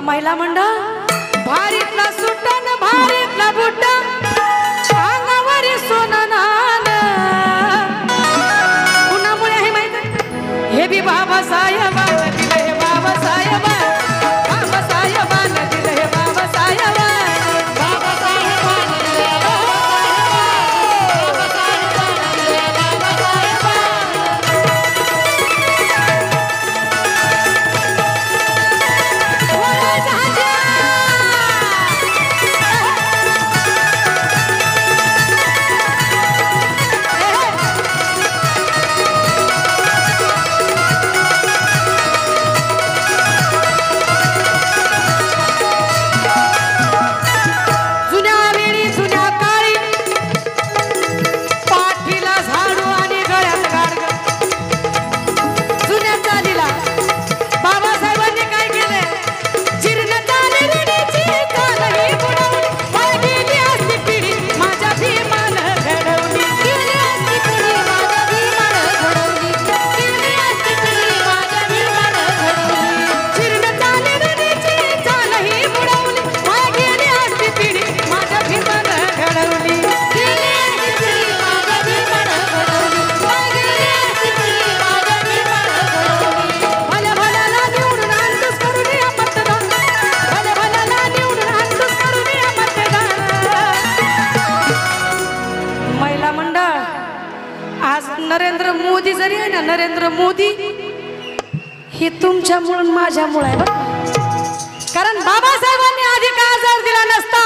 महिला मंडळ भारीतला सुटन भारीतला बुट्ट अंगावरी सोननान कुणामुळे आहे माहिती हे बी बाबासाहेबांना दिलं हे बाबासाहेबांना दिलं हे बाबासाहेबांना नरेंद्र मोदी जरी आहे ना नरेंद्र मोदी हे तुमच्यामुळे माझ्यामुळे आहे कारण बाबासाहेबांनी अधिकार जर दिला नसता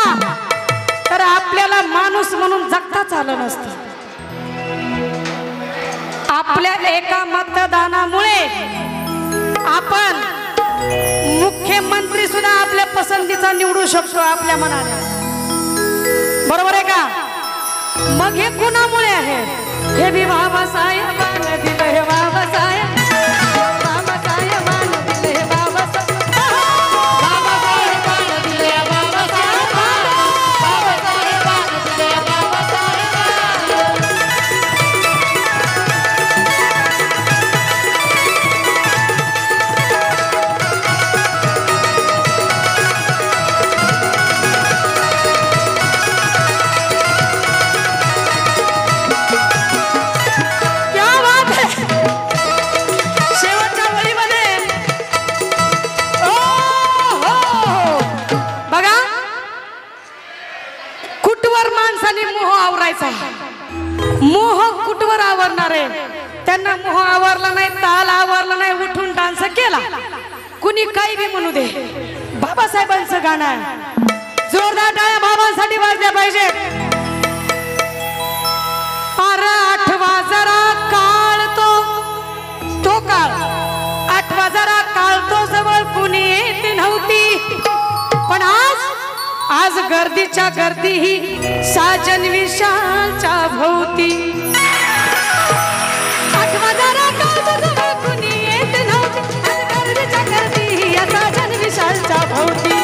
तर आपल्याला माणूस म्हणून जगताच आलं नसतं आपल्या एका मतदानामुळे आपण मुख्यमंत्री सुद्धा आपल्या पसंतीचा निवडू शकतो आपल्या मनाने बरोबर आहे का मग हे कुणामुळे आहे हे भी बाबासाहेबांना दिलं हे बाबासाहेबांना दिलं हे बाबासाहेबांना दिलं हे मोह कुठवर आवरणार आहे त्यांना मोह आवरला नाही ताल आवरला नाही उठून डान्स केला कुणी काही बी म्हणू दे बाबासाहेबांचं गाणं आहे जोरदार टाळ्या बाबांसाठी वाजल्या पाहिजे अरे आठवा जरा काळ तो काळ आठवा जरा काळ तो जवळ कुणी येत नव्हती पण आज गर्दीच्या गर्दी ही साजन विशालच्या भोवती आठवा जरा काळ तो जवळ कुणी येत नव्हती आज गर्दीच्या गर्दी ही साजन विशालच्या भोवती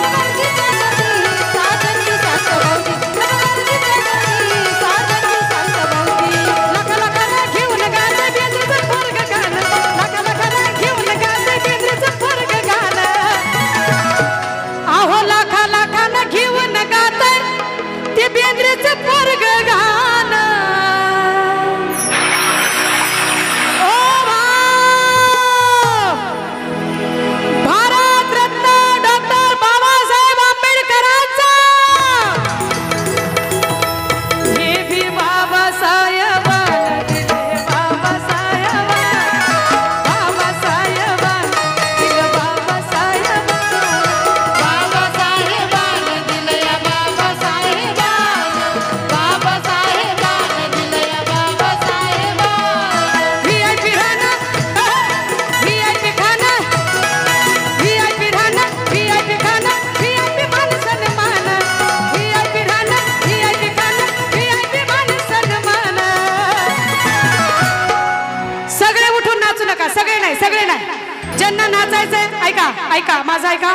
ऐका माझा ऐका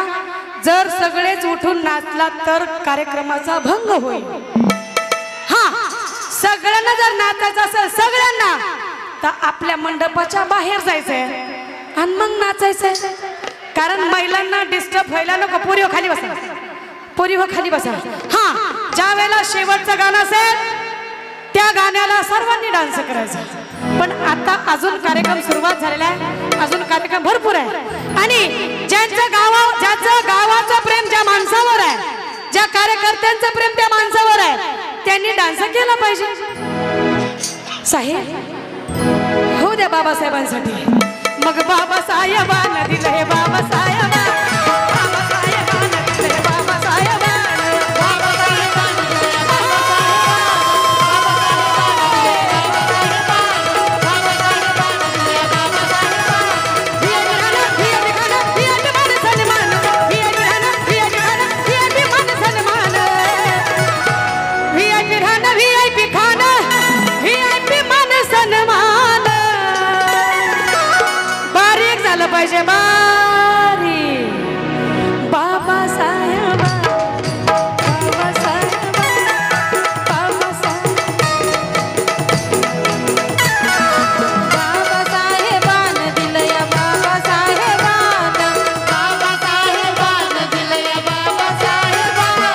जर सगळेच उठून नाचला तर कार्यक्रमाचा भंग होईल हां सगळ्यांना जर नाचायचं असेल सगळ्यांना तर आपल्या मंडपाच्या बाहेर जायचंय आणि मग नाचायचंय कारण महिलांना डिस्टर्ब व्हायला नको. पोरी हो खाली बसा, पोरी हो खाली बसा. हा, ज्या वेळेला शेवटचं गाणं असेल त्या गाण्याला सर्वांनी डान्स करायचा. पण आता अजून कार्यक्रम सुरुवात झालेला आहे, अजून कार्यक्रम भरपूर आहे. आणि ज्यांचं गावाचं प्रेम ज्या माणसावर आहे, ज्या कार्यकर्त्यांचं प्रेम त्या माणसावर आहे, त्यांनी डान्स केला पाहिजे. साहेब हो द्या बाबासाहेबांसाठी. मग बाबासाहेबांना दिलं हे बाबासाहेबांना, बाबासाहेबांना दिलं हे बाबासाहेबांना. पाहिजे बारी बाबासाहेब, बाबासाहेब, बाबासाहेब, बाबासाहेबांना दिलं या बाबासाहेबांना, बाबासाहेबांना दिलं या बाबासाहेबांना.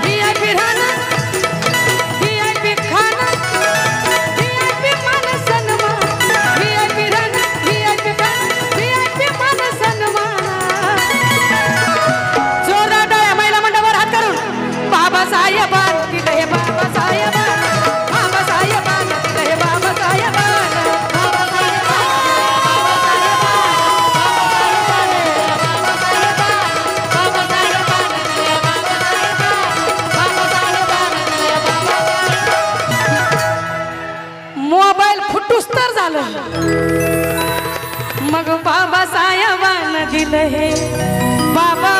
VIP राहणं, VIP खाणं, VIP मान सन्मान, VIP राहणं, VIP खाणं, जोरदार टाळ्या महिला मंडळावर हात करून. बाबासाहेबांना दिलं हे बाबासाहेबांना, बाबासाहेबांना दिलं हे बाबासाहेबांना, मोबाईल फुटूस तर झालं. मग बाबासाहेबांना दिलं हे बाबा